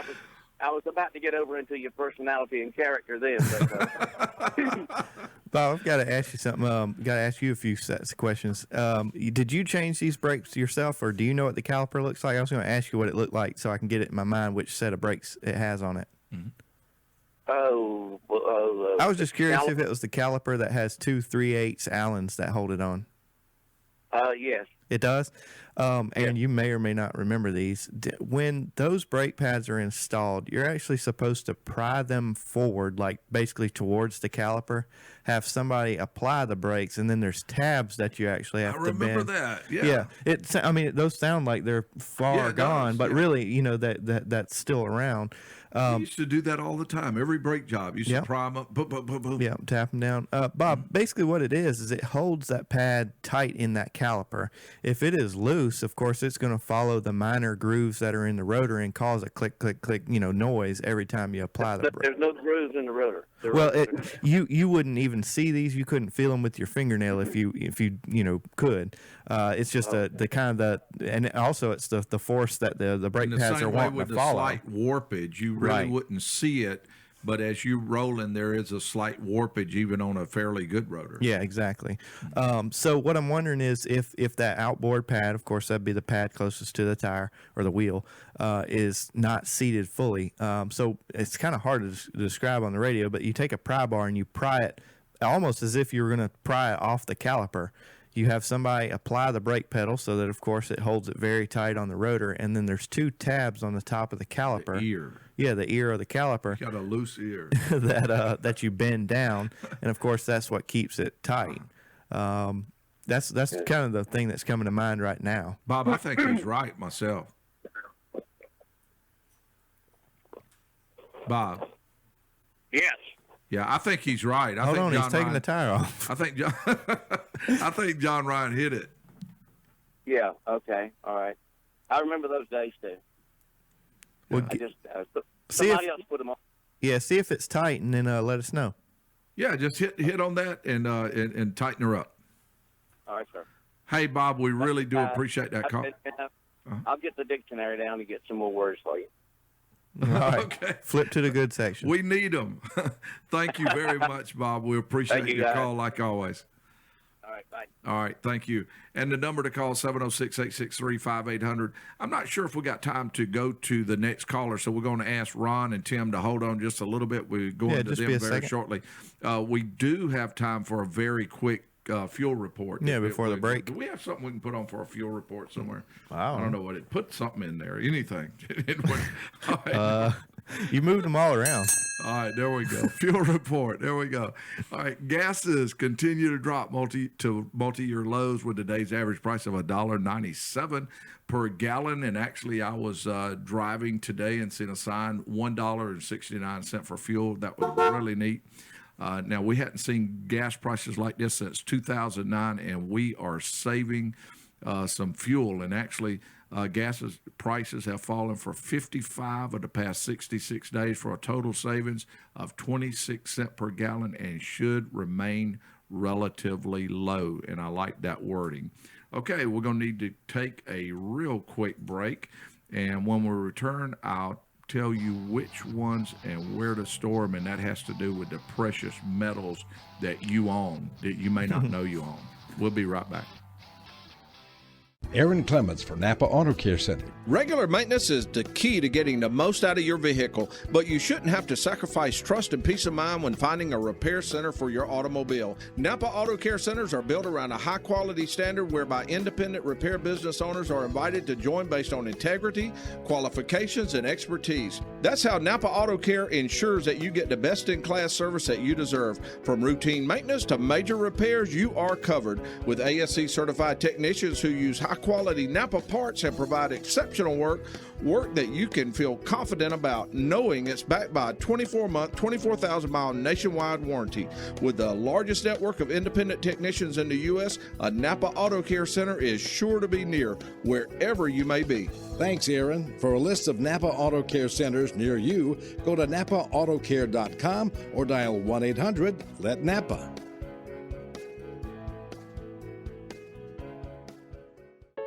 I was about to get over into your personality and character then. But, Bob, I've got to ask you something. Got to ask you a few sets of questions. Did you change these brakes yourself, or do you know what the caliper looks like? I was going to ask you what it looked like so I can get it in my mind which set of brakes it has on it. Mm-hmm. I was just curious if it was the caliper that has 2 3/8 Allens that hold it on. Yes. It does. And you may or may not remember these. When those brake pads are installed, you're actually supposed to pry them forward, like basically towards the caliper, have somebody apply the brakes, and then there's tabs that you actually have to bend. I remember that. Yeah. Yeah. Those sound like they're far gone, but really, that's still around. We used to do that all the time. Every brake job, you used to pry them up. Boom. Yeah, tap them down. Bob, basically what it is it holds that pad tight in that caliper. If it is loose, of course, it's going to follow the minor grooves that are in the rotor and cause a click, click, click, noise every time you apply the brake. There's no grooves in the rotor. You wouldn't even see these. You couldn't feel them with your fingernail if you could. It's just the kind of and also it's the force that the brake pads are wanting to follow. The slight warpage, you really wouldn't see it, but as you roll in, there is a slight warpage even on a fairly good rotor. Yeah, exactly. So what I'm wondering is if that outboard pad, of course that'd be the pad closest to the tire or the wheel, is not seated fully. So it's kind of hard to describe on the radio, but you take a pry bar and you pry it almost as if you were going to pry it off the caliper. You have somebody apply the brake pedal so that, of course, it holds it very tight on the rotor, and then there's 2 tabs on the top of the caliper. The ear. Yeah, the ear of the caliper. You got a loose ear. that you bend down, and of course that's what keeps it tight. That's kind of the thing that's coming to mind right now. Bob, I think he's right myself. Bob. Yes. Yeah, I think he's right. Hold on, he's taking the tire off. I think John Ryan hit it. Yeah. Okay. All right. I remember those days too. Well, somebody else put them on. Yeah. See if it's tight, and then let us know. Yeah, just hit on that and tighten her up. All right, sir. Hey, Bob, we really do appreciate that call. I'll get the dictionary down and get some more words for you. All right. Okay. Flip to the good section. We need them. Thank you very much, Bob. We appreciate your call like always. All right, bye. All right, thank you. And the number to call, 706-863-5800. I'm not sure if we got time to go to the next caller, so we're going to ask Ron and Tim to hold on just a little bit. We're going to them very shortly. We do have time for a very quick fuel report. Yeah, before the break. Do we have something we can put on for a fuel report somewhere? I don't know what it. Put something in there. Anything. All right. You moved them all around. All right, there we go. Fuel report. There we go. All right, gases continue to drop multi-year lows with today's average price of $1.97 per gallon. And actually, I was driving today and seen a sign $1.69 for fuel. That was really neat. Now, we hadn't seen gas prices like this since 2009, and we are saving some fuel. And actually, Gas prices have fallen for 55 of the past 66 days for a total savings of 26 cents per gallon and should remain relatively low. And I like that wording. Okay, we're going to need to take a real quick break. And when we return, I'll tell you which ones and where to store them. And that has to do with the precious metals that you own that you may not know you own. We'll be right back. Aaron Clements for Napa Auto Care Center. Regular maintenance is the key to getting the most out of your vehicle, but you shouldn't have to sacrifice trust and peace of mind when finding a repair center for your automobile. Napa Auto Care Centers are built around a high-quality standard whereby independent repair business owners are invited to join based on integrity, qualifications, and expertise. That's how Napa Auto Care ensures that you get the best-in-class service that you deserve. From routine maintenance to major repairs, you are covered with ASE-certified technicians who use high-quality Napa parts and provide exceptional work that you can feel confident about, knowing it's backed by a 24-month, 24,000-mile nationwide warranty. With the largest network of independent technicians in the U.S., a Napa Auto Care Center is sure to be near wherever you may be. Thanks, Aaron. For a list of Napa Auto Care Centers near you, go to NapaAutoCare.com or dial 1-800-LET-NAPA.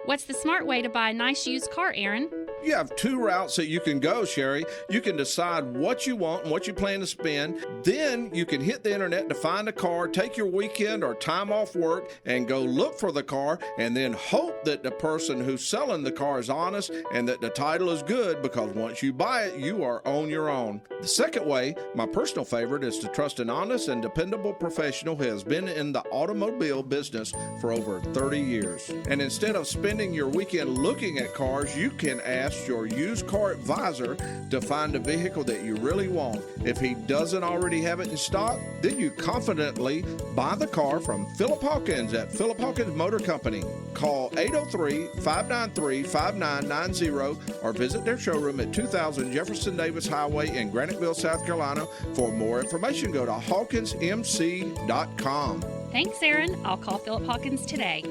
What's the smart way to buy a nice used car, Aaron? You have two routes that you can go, Sherry. You can decide what you want and what you plan to spend. Then you can hit the internet to find a car, take your weekend or time off work, and go look for the car, and then hope that the person who's selling the car is honest and that the title is good, because once you buy it, you are on your own. The second way, my personal favorite, is to trust an honest and dependable professional who has been in the automobile business for over 30 years. And instead of spending your weekend looking at cars, you can ask your used car advisor to find a vehicle that you really want. If he doesn't already have it in stock, then you confidently buy the car from Philip Hawkins at Philip Hawkins Motor Company. Call 803-593-5990 or visit their showroom at 2000 Jefferson Davis Highway in Graniteville, South Carolina. For more information, go to hawkinsmc.com. Thanks, Aaron. I'll call Philip Hawkins today.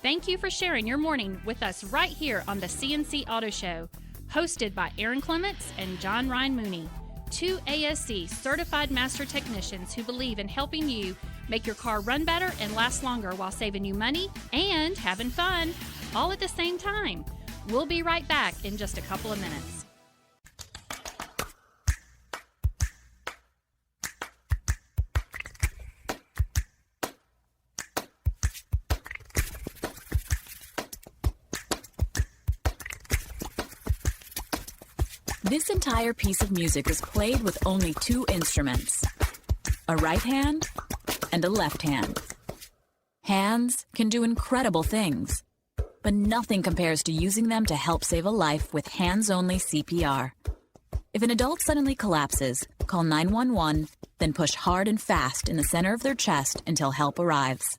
Thank you for sharing your morning with us right here on the C Auto Show, hosted by Aaron Clements and John Ryan Mooney, two ASE certified master technicians who believe in helping you make your car run better and last longer while saving you money and having fun, all at the same time. We'll be right back in just a couple of minutes. This entire piece of music is played with only two instruments, a right hand and a left hand. Hands can do incredible things, but nothing compares to using them to help save a life with hands-only CPR. If an adult suddenly collapses, call 911, then push hard and fast in the center of their chest until help arrives.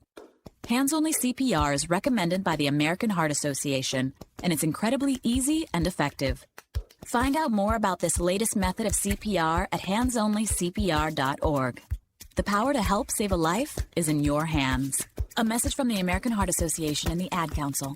Hands-only CPR is recommended by the American Heart Association, and it's incredibly easy and effective. Find out more about this latest method of CPR at handsonlycpr.org. The power to help save a life is in your hands. A message from the American Heart Association and the Ad Council.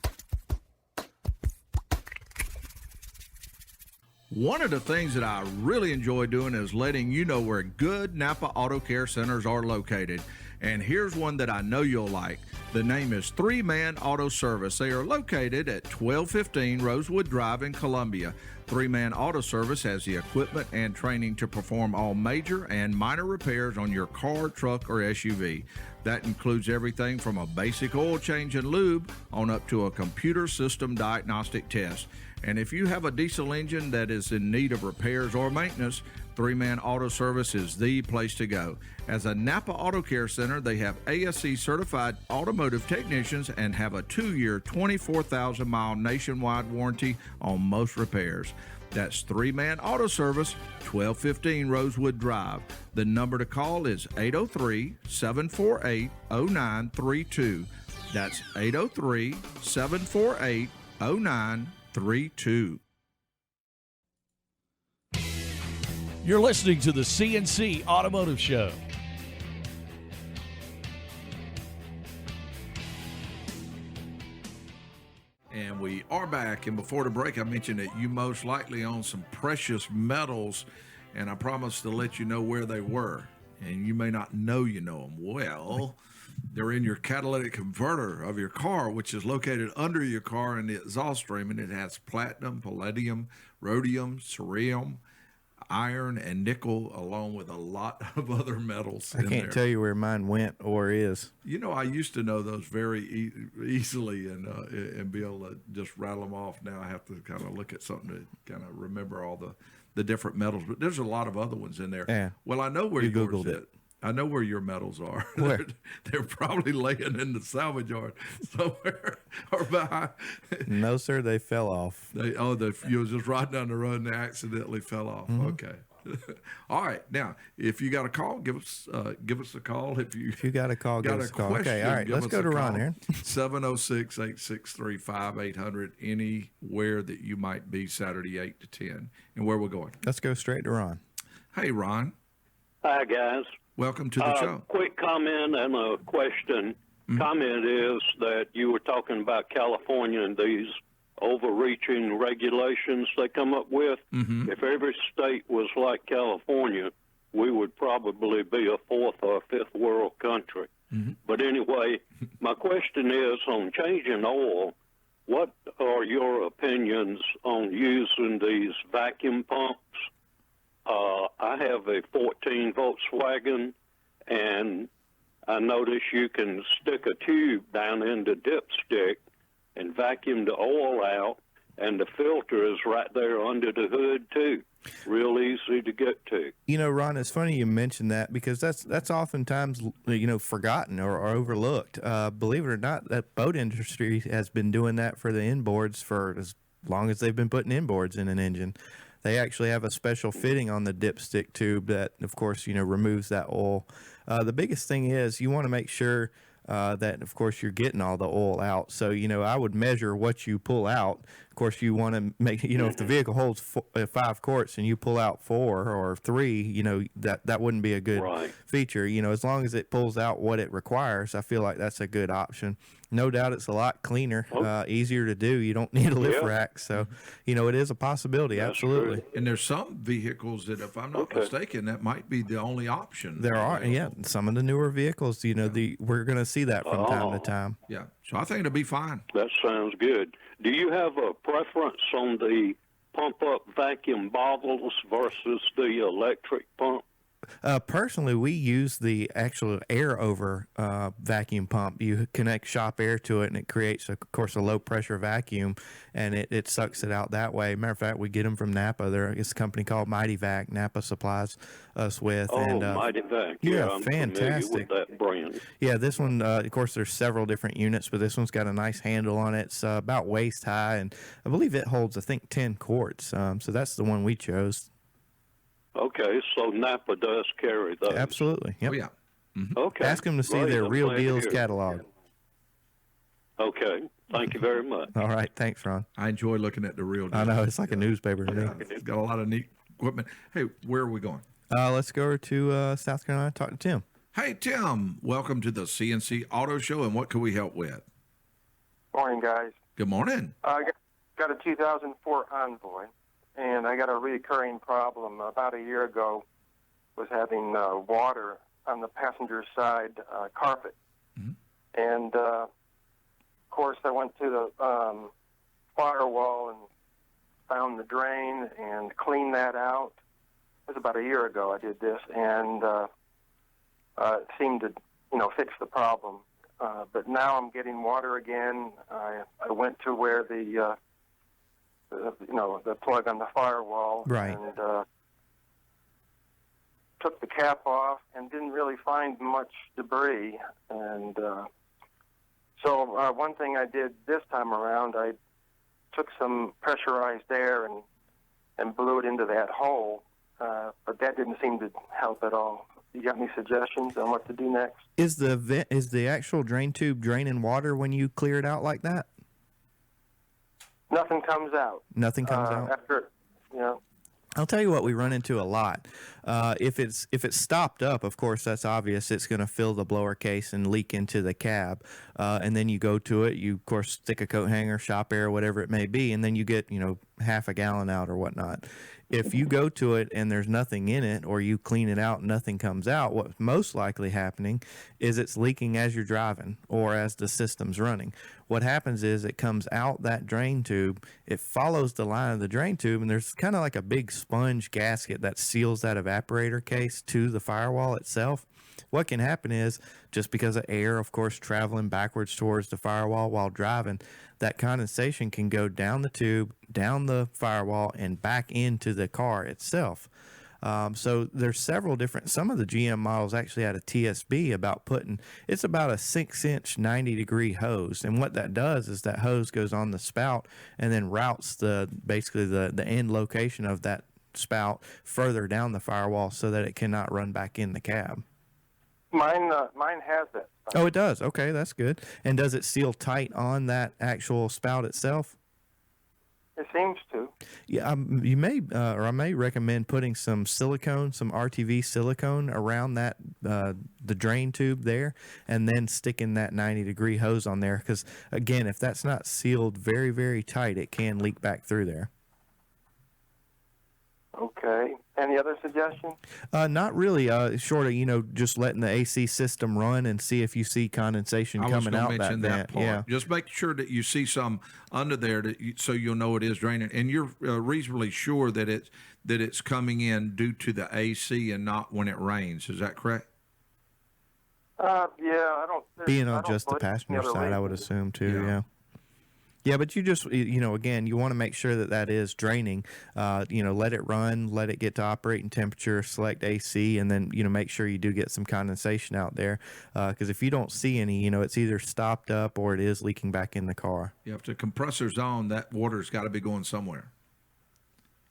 One of the things that I really enjoy doing is letting you know where good Napa Auto Care Centers are located. And here's one that I know you'll like. The name is 3-Man Auto Service. They are located at 1215 Rosewood Drive in Columbia. 3-Man Auto Service has the equipment and training to perform all major and minor repairs on your car, truck, or SUV. That includes everything from a basic oil change and lube on up to a computer system diagnostic test. And if you have a diesel engine that is in need of repairs or maintenance, 3-Man Auto Service is the place to go. As a Napa Auto Care Center, they have ASE certified automotive technicians and have a 2-year, 24,000-mile nationwide warranty on most repairs. That's 3-Man Auto Service, 1215 Rosewood Drive. The number to call is 803-748-0932. That's 803-748-0932. You're listening to the C Automotive Show. are back, and before the break, I mentioned that you most likely own some precious metals, and I promised to let you know where they were, and you may not know you know them. Well, they're in your catalytic converter of your car, which is located under your car in the exhaust stream, and it has platinum, palladium, rhodium, cerium, iron, and nickel, along with a lot of other metals. I can't tell you where mine went or is. You know, I used to know those very easily and be able to just rattle them off. Now I have to kind of look at something to kind of remember all the different metals. But there's a lot of other ones in there. Yeah. Well, I know where you yours Googled is. it. I know where your metals are. Where? They're probably laying in the salvage yard somewhere or behind. No, sir, they fell off. You was just riding down the road and they accidentally fell off. Mm-hmm. Okay. All right. Now, if you got a call, give us a call. If you got a call, give us a call. Okay. All right. Let's go to Ron here. 706-863-5800. Anywhere that you might be Saturday 8 to 10. And where we're going. Let's go straight to Ron. Hey, Ron. Hi, guys. Welcome to the show. Quick comment and a question. Mm-hmm. Comment is that you were talking about California and these overreaching regulations they come up with. Mm-hmm. If every state was like California, we would probably be a fourth or fifth world country. Mm-hmm. But anyway, my question is on changing oil, what are your opinions on using these vacuum pumps? I have a 14 Volkswagen, and I notice you can stick a tube down in the dipstick and vacuum the oil out, and the filter is right there under the hood, too. Real easy to get to. You know, Ron, it's funny you mentioned that because that's oftentimes, forgotten or overlooked. Believe it or not, that boat industry has been doing that for the inboards for as long as they've been putting inboards in an engine. They actually have a special fitting on the dipstick tube that, of course, removes that oil. The biggest thing is you want to make sure that, of course, you're getting all the oil out. So, I would measure what you pull out. Of course, you want to make, if the vehicle holds 5 quarts and you pull out 4 or 3, that wouldn't be a good feature. As long as it pulls out what it requires, I feel like that's a good option. No doubt it's a lot cleaner, easier to do. You don't need a lift rack. So, it is a possibility. That's absolutely. True. And there's some vehicles that, if I'm not mistaken, that might be the only option. There are, some of the newer vehicles, we're going to see that from time to time. Yeah. So I think it'll be fine. That sounds good. Do you have a preference on the pump-up vacuum bottles versus the electric pump? Personally, we use the actual air over vacuum pump. You connect shop air to it, and it creates, of course, a low-pressure vacuum, and it sucks it out that way. Matter of fact, we get them from Napa. It's a company called Mighty Vac. Napa supplies us with. Mighty Vac. Yeah, I'm fantastic. familiar with that brand. Yeah, this one, of course, there's several different units, but this one's got a nice handle on it. It's about waist high, and I believe it holds, 10 quarts. So that's the one we chose. Okay, so Napa does carry those. Absolutely. Yep. Oh, yeah. Mm-hmm. Okay. Ask them to see their Real Deals catalog. Okay. Thank you very much. All right. Thanks, Ron. I enjoy looking at the Real Deals. I know. It's like a newspaper to me. It's got a lot of neat equipment. Hey, where are we going? Let's go over to South Carolina, talk to Tim. Hey, Tim. Welcome to the C Auto Show, and what can we help with? Morning, guys. Good morning. I got a 2004 Envoy. And I got a recurring problem. About a year ago, was having water on the passenger side carpet. Mm-hmm. And, of course, I went to the firewall and found the drain and cleaned that out. It was about a year ago I did this, and it seemed to, fix the problem. But now I'm getting water again. I went to where the plug on the firewall. Right. And took the cap off and didn't really find much debris. And so one thing I did this time around, I took some pressurized air and blew it into that hole. But that didn't seem to help at all. You got any suggestions on what to do next? Is the actual drain tube draining water when you clear it out like that? Nothing comes out. Nothing comes out? After, I'll tell you what we run into a lot. If it's stopped up, of course, that's obvious. It's going to fill the blower case and leak into the cab. And then you go to it. You, of course, stick a coat hanger, shop air, whatever it may be, and then you get, half a gallon out or whatnot. If you go to it and there's nothing in it, or you clean it out and nothing comes out, what's most likely happening is it's leaking as you're driving or as the system's running. What happens is it comes out that drain tube, it follows the line of the drain tube, and there's kind of like a big sponge gasket that seals that evaporator case to the firewall itself. What can happen is, just because of air, of course, traveling backwards towards the firewall while driving, that condensation can go down the tube, down the firewall, and back into the car itself. So there's several different, some of the GM models actually had a TSB about it's about a 6-inch 90-degree hose. And what that does is that hose goes on the spout and then routes basically the end location of that spout further down the firewall so that it cannot run back in the cab. Mine has that. Oh, it does. Okay, that's good. And does it seal tight on that actual spout itself? It seems to. Yeah, you may, or I may recommend putting some silicone, some RTV silicone around that the drain tube there, and then sticking that 90-degree hose on there. Because again, if that's not sealed very, very tight, it can leak back through there. Okay. Any other suggestions? Not really. Short of, just letting the AC system run and see if you see condensation coming out that vent. Yeah. Just make sure that you see some under there so you'll know it is draining. And you're reasonably sure that it's coming in due to the AC and not when it rains. Is that correct? Yeah, I don't. Being on just the passenger side, I would assume too. Yeah. Yeah, but you just, again, you want to make sure that is draining. Let it run, let it get to operating temperature, select AC, and then, make sure you do get some condensation out there. Because if you don't see any, it's either stopped up or it is leaking back in the car. Yeah, if the compressor's on, that water's got to be going somewhere.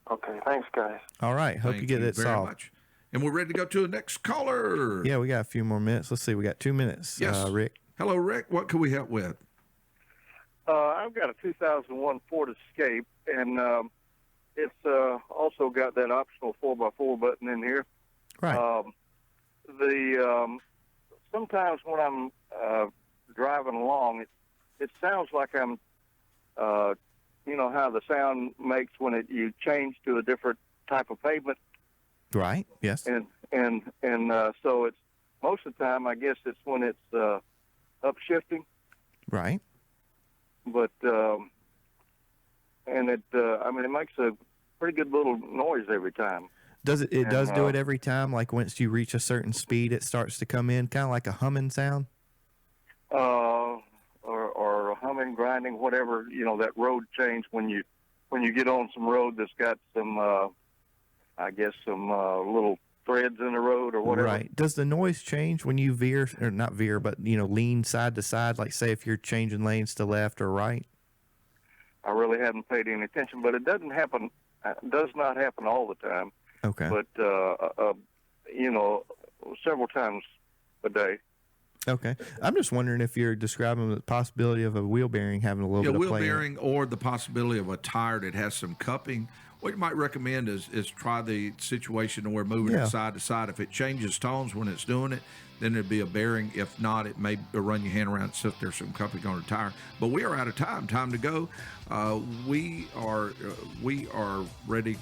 Okay, thanks, guys. All right, hope you get it solved. Much. And we're ready to go to the next caller. Yeah, we got a few more minutes. Let's see, we got 2 minutes. Yes. Rick. Hello, Rick. What can we help with? I've got a 2001 Ford Escape, and it's also got that optional 4x4 button in here. Right. Sometimes when I'm driving along, it sounds like I'm, how the sound makes when you change to a different type of pavement. Right. Yes. And so it's most of the time, I guess it's when it's upshifting. Right. But it makes a pretty good little noise every time. Does it? It does do it every time. Like once you reach a certain speed, it starts to come in, kind of like a humming sound. Or a humming, grinding, whatever. That road change when you get on some road that's got some, little threads in the road or whatever. Right. Does the noise change when you veer, or not veer, but lean side to side? Like say if you're changing lanes to left or right. I really haven't paid any attention, but it doesn't happen. Does not happen all the time. Okay. But several times a day. Okay. I'm just wondering if you're describing the possibility of a wheel bearing having a little bit of play. Wheel bearing or the possibility of a tire that has some cupping. What you might recommend is try the situation where moving it side to side. If it changes tones when it's doing it, then it'd be a bearing. If not, it may run your hand around and see if there's some cupping on the tire. But we are out of time. Time to go. We are ready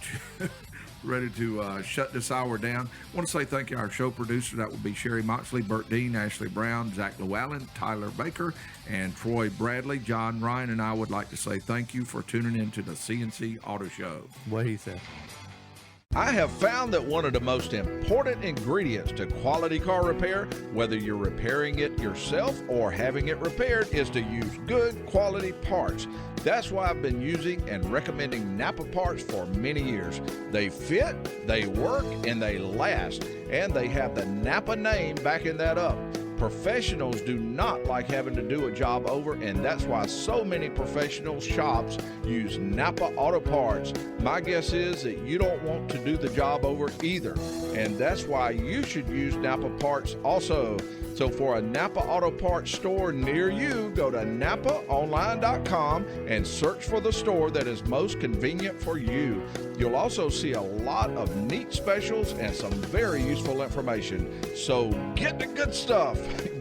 to shut this hour down. I want to say thank you to our show producer. That would be Sherry Moxley, Bert Dean, Ashley Brown, Zach Llewellyn, Tyler Baker, and Troy Bradley. John Ryan and I would like to say thank you for tuning in to the C Auto Show. What he said. I have found that one of the most important ingredients to quality car repair, whether you're repairing it yourself or having it repaired, is to use good quality parts. That's why I've been using and recommending Napa parts for many years. They fit, they work, and they last. And they have the Napa name backing that up. Professionals do not like having to do a job over, and that's why so many professional shops use Napa Auto Parts. My guess is that you don't want to do the job over either. and that's why you should use Napa Parts also. So for a Napa Auto Parts store near you, go to NapaOnline.com and search for the store that is most convenient for you. You'll also see a lot of neat specials and some very useful information. So get the good stuff.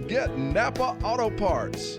Get Napa Auto Parts.